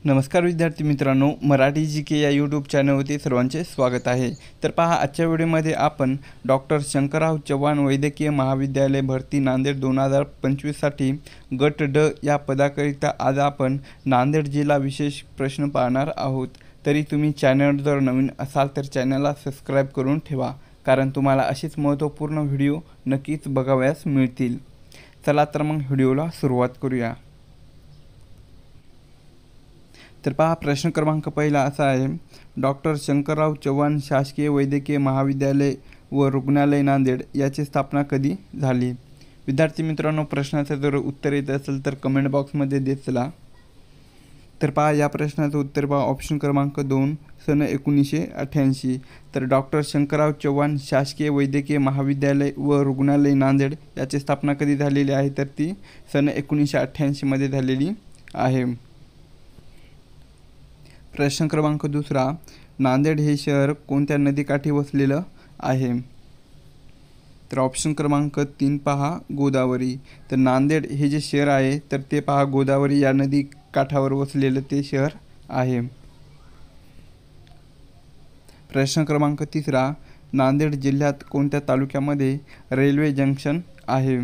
नमस्कार विद्यार्थी मित्रांनो, मराठी जी के या यूट्यूब चॅनलवरती सर्वांचे स्वागत आहे। तर पहा, आजच्या व्हिडिओमध्ये आपण डॉक्टर शंकरराव चव्हाण वैद्यकीय महाविद्यालय भरती नांदेड 2025 साठी गट ड या पदाकरिता आज आपण नांदेड जिल्हा विशेष प्रश्न पाहणार आहोत। तरी तुम्ही चॅनलवर जर नवीन असाल तर चॅनलला सबस्क्राइब करून ठेवा, कारण तुम्हाला अशीच महत्त्वपूर्ण व्हिडिओ नक्कीच बघावयास मिळतील। चला तर मग व्हिडिओला सुरुवात करूया। तर पहा, प्रश्न क्रमांक पहिला असा आहे, डॉक्टर शंकरराव चव्हाण शासकीय वैद्यकीय महाविद्यालय व रुग्णालय नांदेड याची स्थापना कधी झाली। विद्यार्थी मित्रांनो, प्रश्नाचं जर उत्तर येत असेल तर कमेंट बॉक्समध्ये देत चला। तर पहा, या प्रश्नाचं उत्तर पहा, ऑप्शन क्रमांक 2 सन 1988। तर डॉक्टर शंकरराव चव्हाण शासकीय वैद्यकीय महाविद्यालय व रुग्णालय नांदेड याची स्थापना कधी झालेली आहे, तर ती सन 1988 मध्ये झालेली आहे। प्रश्न क्रमांक 2, नांदेड हे शहर कोणत्या नदीकाठी वसलेलं आहे। तर ऑप्शन क्रमांक 3 पहा, गोदावरी। तर नांदेड हे जे शहर आहे तर ते पहा गोदावरी या नदी काठावर वसलेलं ते शहर आहे। प्रश्न क्रमांक 3, नांदेड जिल्ह्यात कोणत्या तालुक्यामध्ये रेल्वे जंक्शन आहे।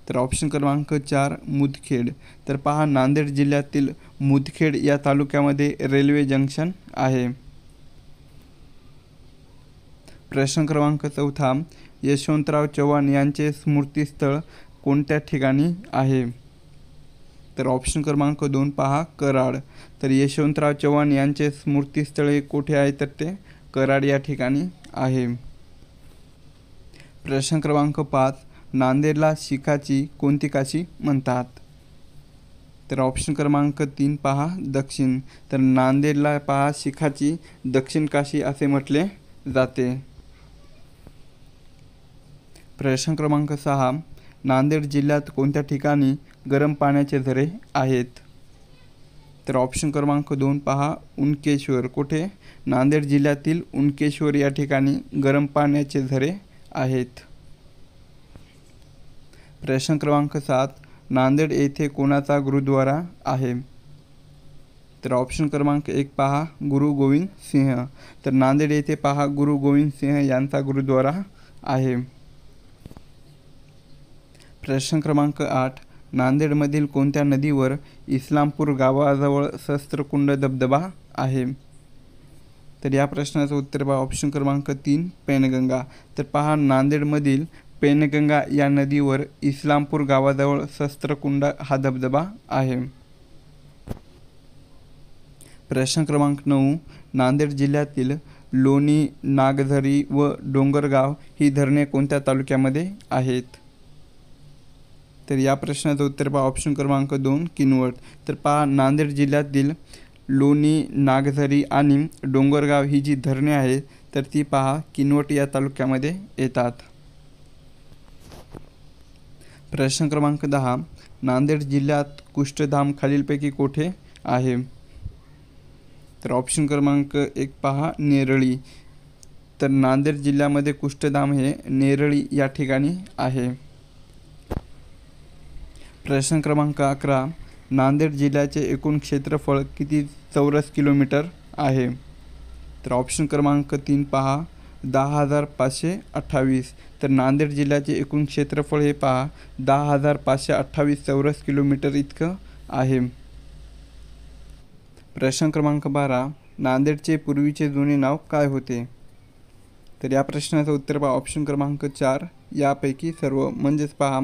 तर ऑप्शन क्रमांक 4 मुदखेड। तर पहा, नांदेड जिल्ह्यातील मुदखेड या तालुक्यामध्ये रेल्वे जंक्शन आहे। प्रश्न क्रमांक 4, यशवंतराव चव्हाण यांचे स्मृतिस्थळ कोणत्या ठिकाणी आहे। तर ऑप्शन क्रमांक 2 पहा, कराड। तर यशवंतराव चव्हाण यांचे स्मृतिस्थळ कोठे आहे, तर ते कराड या ठिकाणी आहे। प्रश्न क्रमांक 5, नांदेडला शिखाची कोणती काशी म्हणतात। तर ऑप्शन क्रमांक 3 पहा, दक्षिण। तर नांदेडला पहा शिखाची दक्षिण काशी असे म्हटले जाते। प्रश्न क्रमांक 6, नांदेड जिल्ह्यात कोणत्या ठिकाणी गरम पाण्याचे झरे आहेत। तर ऑप्शन क्रमांक 2 पहा, उनकेश्वर। कुठे? नांदेड जिल्ह्यातील उनकेश्वर या ठिकाणी गरम पाण्याचे झरे आहेत। प्रश्न क्रमांक 7, नांदेड येथे कोणाचा गुरुद्वारा आहे। तर ऑप्शन क्रमांक 1 पहा, गुरु गोविंद सिंह। तर नांदेड येथे पहा गुरु गोविंद सिंह यांचा गुरुद्वारा आहे। प्रश्न क्रमांक 8, नांदेडमधील कोणत्या नदीवर इस्लामपूर गावाजवळ सहस्त्रकुंड धबधबा आहे। तर या प्रश्नाचं उत्तर पहा, ऑप्शन क्रमांक 3 पैनगंगा। तर पहा, नांदेडमधील पैनगंगा या नदीवर इस्लामपूर गावाजवळ सहस्त्रकुंड हा धबधबा आहे। प्रश्न क्रमांक 9, नांदेड जिल्ह्यातील लोणी, नागझरी व डोंगरगाव ही धरणे कोणत्या तालुक्यामध्ये आहेत। तर या प्रश्नाचं उत्तर पहा, ऑप्शन क्रमांक 2 किनवट। तर पहा, नांदेड जिल्ह्यातील लोणी, नागझरी आणि डोंगरगाव ही जी धरणे आहेत तर ती पहा किनवट या तालुक्यामध्ये येतात। प्रश्न क्रमांक 10, नांदेड जिल्ह्यात कुष्ठधाम खालीलपैकी कोठे आहे। तर ऑप्शन क्रमांक 1 पहा, नेरळी। तर नांदेड जिल्ह्यामध्ये कुष्ठधाम हे नेरळी या ठिकाणी आहे। प्रश्न क्रमांक 11, नांदेड जिल्ह्याचे एकूण क्षेत्रफळ किती चौरस किलोमीटर आहे। तर ऑप्शन क्रमांक 3 पहा, 10,528। तर नांदेड जिल्ह्याचे एकूण क्षेत्रफळ हे पहा 10,528 चौरस किलोमीटर इतकं आहे। प्रश्न क्रमांक 12, नांदेडचे पूर्वीचे जुने नाव काय होते। तर या प्रश्नाचं उत्तर पहा, ऑप्शन क्रमांक 4 यापैकी सर्व। म्हणजेच पहा,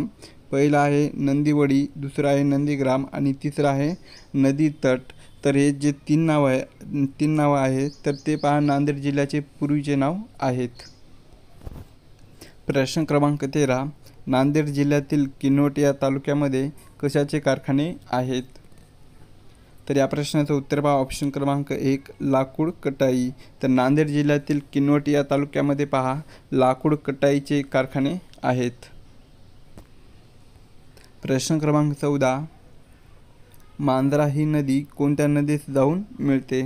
पहिला आहे नंदीवडी, दुसरा आहे नंदीग्राम आणि तिसरा आहे नदी तट। तर हे जे तीन नावं आहेत तर ते पहा नांदेड जिल्ह्याचे पूर्वीचे नाव आहेत। प्रश्न क्रमांक 13, नांदेड जिल्ह्यातील किनवट या तालुक्यामध्ये कशाचे कारखाने आहेत। तर या प्रश्नाचं उत्तर पहा, ऑप्शन क्रमांक 1 लाकूड कटाई। तर नांदेड जिल्ह्यातील किनवट या तालुक्यामध्ये पहा लाकूड कटाईचे कारखाने आहेत। प्रश्न क्रमांक 14, मांजरा ही नदी कोणत्या नदीस जाऊन मिळते।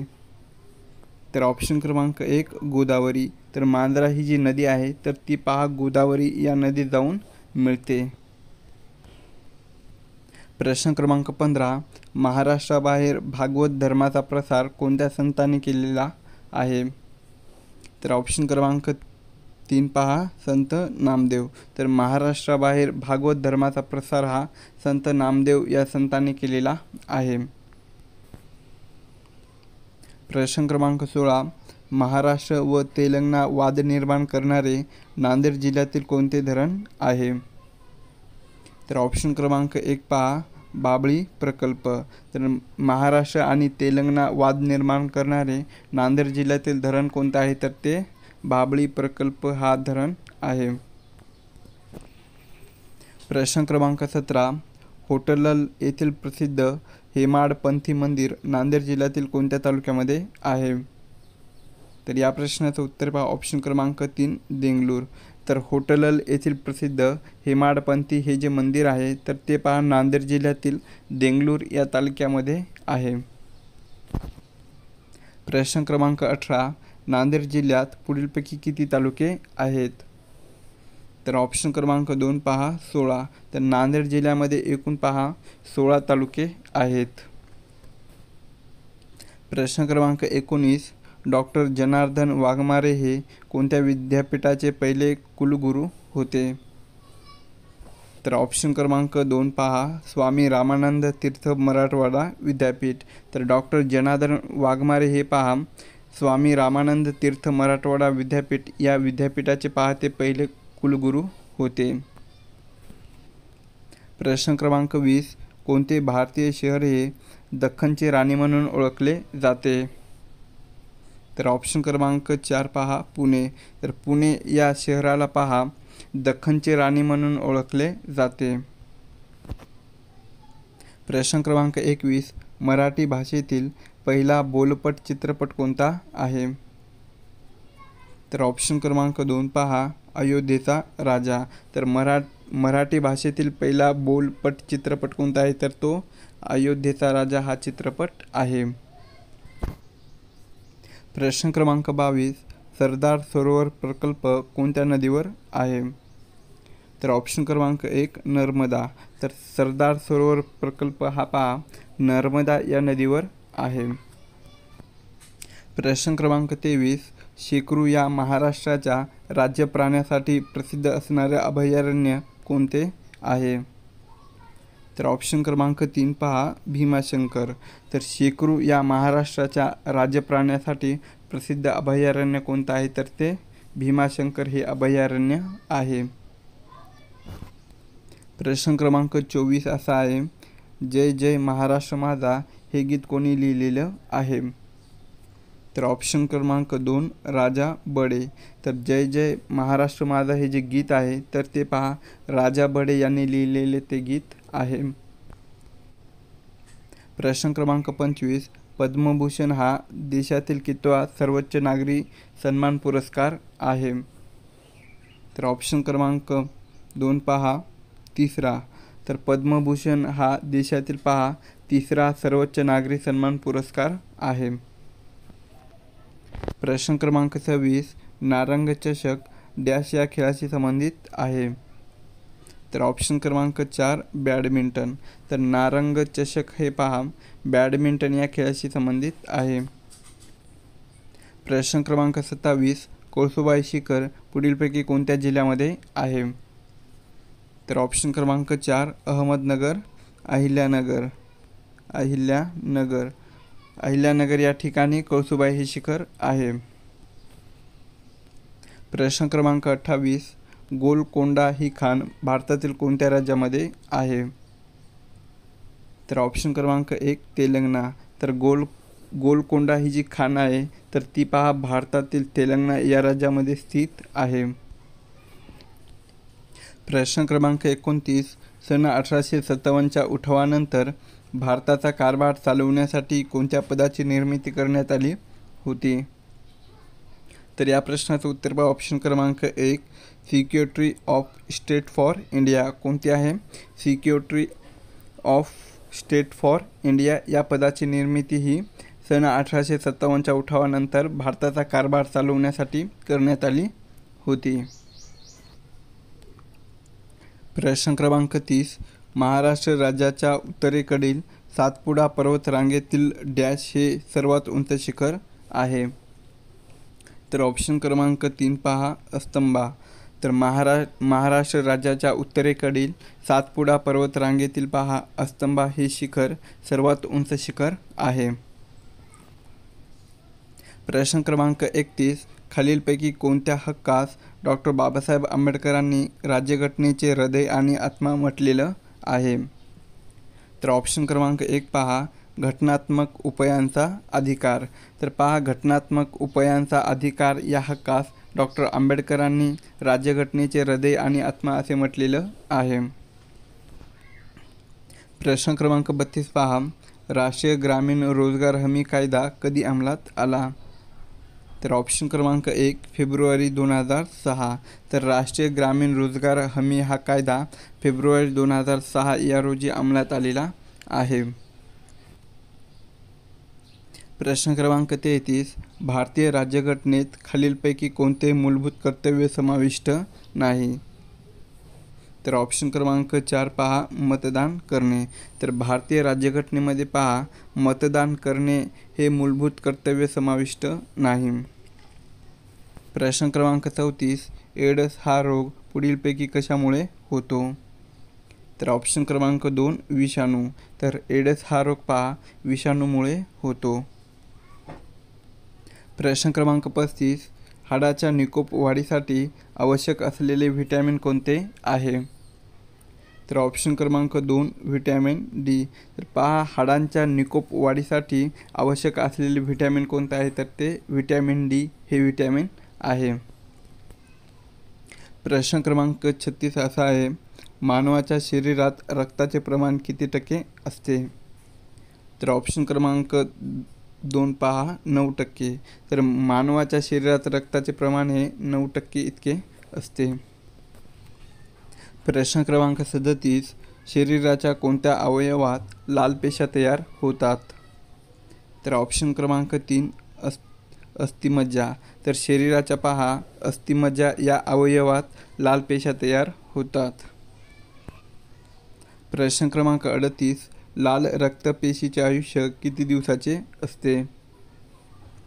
तर ऑप्शन क्रमांक 1 गोदावरी। तर मांजरा ही जी नदी आहे तर ती पहा गोदावरी या नदीत जाऊन मिळते। प्रश्न क्रमांक 15. महाराष्ट्राबाहेर भागवत धर्माचा प्रसार कोणत्या संतांनी केलेला आहे? तर ऑप्शन क्रमांक 3 पहा, संत नामदेव. तर महाराष्ट्राबाहेर भागवत धर्माचा प्रसार हा संत नामदेव या संतांनी केलेला आहे. प्रश्न क्रमांक 16. महाराष्ट्र व तेलंगणा वाद निर्माण करणारे नांदेड जिल्ह्यातील कोणते धरण आहे? तर ऑप्शन क्रमांक 1 पहा, बाबळी प्रकल्प. तर महाराष्ट्र आणि तेलंगणा वाद निर्माण करणारे नांदेड जिल्ह्यातील धरण कोणते आहे? तर ते बाबळी प्रकल्प हा धरण आहे. प्रश्न क्रमांक 17. होटलल येथील प्रसिद्ध हेमाडपंथी मंदिर नांदेड जिल्ह्यातील कोणत्या तालुक्यामध्ये आहे? तर या प्रश्नाचं उत्तर पहा, ऑप्शन क्रमांक 3 देंगलूर. तर होटलल येथील प्रसिद्ध हेमाडपंथी हे जे मंदिर आहे तर ते पहा नांदेड जिल्ह्यातील देंगलूर या तालुक्यामध्ये आहे. प्रश्न क्रमांक 18. नांदेड जिल्ह्यात पुढीलपैकी किती तालुके आहेत? तर ऑप्शन क्रमांक 2 पहा, 16. तर नांदेड जिल्ह्यामध्ये एकूण पहा 16 तालुके आहेत. प्रश्न क्रमांक 19. डॉक्टर जनार्दन वाघमारे हे कोणत्या विद्यापीठाचे पहिले कुलगुरू होते? तर ऑप्शन क्रमांक 2 पहा, स्वामी रामानंद तीर्थ मराठवाडा विद्यापीठ. तर डॉक्टर जनार्दन वाघमारे हे पहा स्वामी रामानंद तीर्थ मराठवाडा विद्यापीठ या विद्यापीठाचे पहा ते पहिले कुलगुरू होते. प्रश्न क्रमांक 20. कोणते भारतीय शहर हे दख्खनची राणी म्हणून ओळखले जाते? तर ऑप्शन क्रमांक 4 पहा, पुणे. तर पुणे या शहराला पहा दख्खनची राणी म्हणून ओळखले जाते. प्रश्न क्रमांक 21. मराठी भाषेतील पहिला बोलपट चित्रपट कोणता आहे? तर ऑप्शन क्रमांक 2 पहा, अयोध्येचा राजा. तर मराठी भाषेतील पहिला बोलपट चित्रपट कोणता आहे? तर तो अयोध्येचा राजा हा चित्रपट आहे. प्रश्न क्रमांक 22. सरदार सरोवर प्रकल्प कोणत्या नदीवर आहे? तर ऑप्शन क्रमांक 1 नर्मदा. तर सरदार सरोवर प्रकल्प हा पहा नर्मदा या नदीवर आहे. प्रश्न क्रमांक 23. शेकरू या महाराष्ट्राच्या राज्य प्राण्यासाठी प्रसिद्ध असणारे अभयारण्य कोणते आहे? तर ऑप्शन क्रमांक 3 पहा, भीमाशंकर. तर शेकरू या महाराष्ट्राच्या राज्य प्राण्यासाठी प्रसिद्ध अभयारण्य कोणतं आहे? तर ते भीमाशंकर हे अभयारण्य आहे. प्रश्न क्रमांक 24 असा आहे, जय जय महाराष्ट्र माझा हे गीत कोणी लिहिलेलं आहे? तर ऑप्शन क्रमांक 2 राजा बडे. तर जय जय महाराष्ट्र माझा हे जे गीत आहे तर ते पहा राजा बडे यांनी लिहिलेले ते गीत आहे. प्रश्न क्रमांक 25. पद्मभूषण हा देशातील कितवा सर्वोच्च नागरी सन्मान पुरस्कार आहे? तर ऑप्शन क्रमांक 2 पहा, तिसरा. तर पद्मभूषण हा देशातील पहा तिसरा सर्वोच्च नागरी सन्मान पुरस्कार आहे. प्रश्न क्रमांक 26. नारंग चषक डॅश या खेळाशी संबंधित आहे? तर ऑप्शन क्रमांक 4 बॅडमिंटन. तर नारंग चषक हे पहा बॅडमिंटन या खेळाशी संबंधित आहे. प्रश्न क्रमांक 27. कळसुबाई शिखर पुढीलपैकी कोणत्या जिल्ह्यामध्ये आहे? तर ऑप्शन क्रमांक 4 अहमदनगर, अहिल्यानगर. अहिल्यानगर या ठिकाणी कळसुबाई हे शिखर आहे. प्रश्न क्रमांक 28. गोलकोंडा ही खाण भारतातील कोणत्या राज्यामध्ये आहे? तर ऑप्शन क्रमांक 1 तेलंगणा. तर गोलकोंडा ही जी खाण आहे तर ती पहा भारतातील तेलंगणा या राज्यामध्ये स्थित आहे. प्रश्न क्रमांक 29. सन 1857च्या उठावानंतर भारताचा कारभार चालवण्यासाठी कोणत्या पदाची निर्मिती करण्यात आली होती? तर या प्रश्नाचं उत्तर पहा ऑप्शन क्रमांक 1 secretary of state for India. कोणती आहे? Secretary of state for India या पदाची निर्मिती ही सन 1857च्या उठावानंतर भारताचा कारभार चालवण्यासाठी करण्यात आली होती. प्रश्न क्रमांक 30. महाराष्ट्र राज्याच्या उत्तरेकडील सातपुडा पर्वतरांगेतील डॅश हे सर्वात उंच शिखर आहे? तर ऑप्शन क्रमांक 3 पहा, अस्तंबा. तर महाराष्ट्र राज्याच्या उत्तरेकडील सातपुडा पर्वतरांगेतील पहा अस्तंबा हे शिखर सर्वात उंच शिखर आहे. प्रश्न क्रमांक 31. खालीलपैकी कोणत्या हक्कास डॉक्टर बाबासाहेब आंबेडकरांनी राज्यघटनेचे हृदय आणि आत्मा म्हटलेलं आहे? तर ऑप्शन क्रमांक 1 पहा, घटनात्मक उपायांचा अधिकार. तर पहा, घटनात्मक उपायांचा अधिकार या हक्कास डॉक्टर आंबेडकरांनी राज्यघटनेचे हृदय आणि आत्मा असे म्हटलेलं आहे. प्रश्न क्रमांक 32 पहा, राष्ट्रीय ग्रामीण रोजगार हमी कायदा कधी अंमलात आला? तर ऑप्शन क्रमांक 1 फेब्रुवारी 2006. तर राष्ट्रीय ग्रामीण रोजगार हमी हा कायदा फेब्रुवारी 2006 या रोजी अंमलात आलेला आहे. प्रश्न क्रमांक 33. भारतीय राज्यघटनेत खालीलपैकी कोणते मूलभूत कर्तव्य समाविष्ट नाही? तर ऑप्शन क्रमांक 4 पहा, मतदान करणे. तर भारतीय राज्यघटनेमध्ये पहा, मतदान करणे हे मूलभूत कर्तव्य समाविष्ट नाही. प्रश्न क्रमांक 34. एड्स हा रोग पुढीलपैकी कशामुळे होतो? तर ऑप्शन क्रमांक 2 विषाणू. तर एड्स हा रोग पहा विषाणूमुळे होतो. प्रश्न क्रमांक 35. हाडाच्या निकोप वाढीसाठी आवश्यक असलेले व्हिटॅमिन कोणते आहे? तर ऑप्शन क्रमांक 2 व्हिटॅमिन डी. तर पहा, हाडांच्या निकोप वाढीसाठी आवश्यक असलेले व्हिटॅमिन कोणते आहे? तर ते व्हिटॅमिन डी हे व्हिटॅमिन आहे. प्रश्न क्रमांक 36 असा आहे, मानवाच्या शरीरात रक्ताचे प्रमाण किती टक्के असते? तर ऑप्शन क्रमांक 2 पहा, 9%. तर मानवाच्या शरीरात रक्ताचे प्रमाण हे 9% इतके असते. प्रश्न क्रमांक 37. शरीराच्या कोणत्या अवयवात लाल पेशा तयार होतात? तर ऑप्शन क्रमांक 3 अस्थिमज्जा. तर शरीराच्या पहा अस्थिमज्जा या अवयवात लाल पेशा तयार होतात. प्रश्न क्रमांक 38. लाल रक्तपेशीचे आयुष्य किती दिवसाचे असते?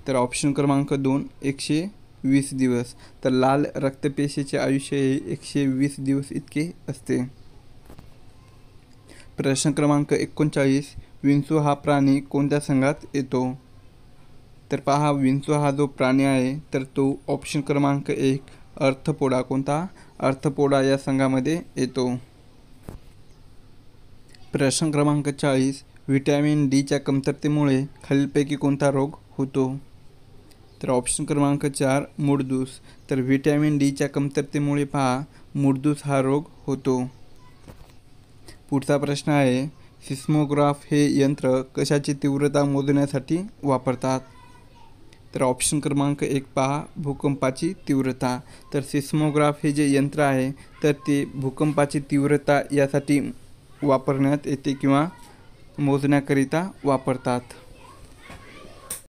तर ऑप्शन क्रमांक 2 120 दिवस. तर लाल रक्तपेशीचे आयुष्य हे 120 दिवस इतके असते. प्रश्न क्रमांक 39. विंचू हा प्राणी कोणत्या संघात येतो? तर पहा, विंचू हा जो प्राणी आहे तर तो ऑप्शन क्रमांक 1 अर्थपोडा. कोणता? अर्थपोडा या संघामध्ये येतो. प्रश्न क्रमांक 40. व्हिटॅमिन डीच्या कमतरतेमुळे खालीलपैकी कोणता रोग होतो? तर ऑप्शन क्रमांक 4 मूळदूस. तर व्हिटॅमिन डीच्या कमतरतेमुळे पहा मूळदूस हा रोग होतो. पुढचा प्रश्न आहे, सिस्मोग्राफ हे यंत्र कशाची तीव्रता मोजण्यासाठी वापरतात? तर ऑप्शन क्रमांक 1 पहा, भूकंपाची तीव्रता. तर सिस्मोग्राफ हे जे यंत्र आहे तर ते भूकंपाची तीव्रता यासाठी वापरण्यात येते किंवा मोजण्याकरिता वापरतात.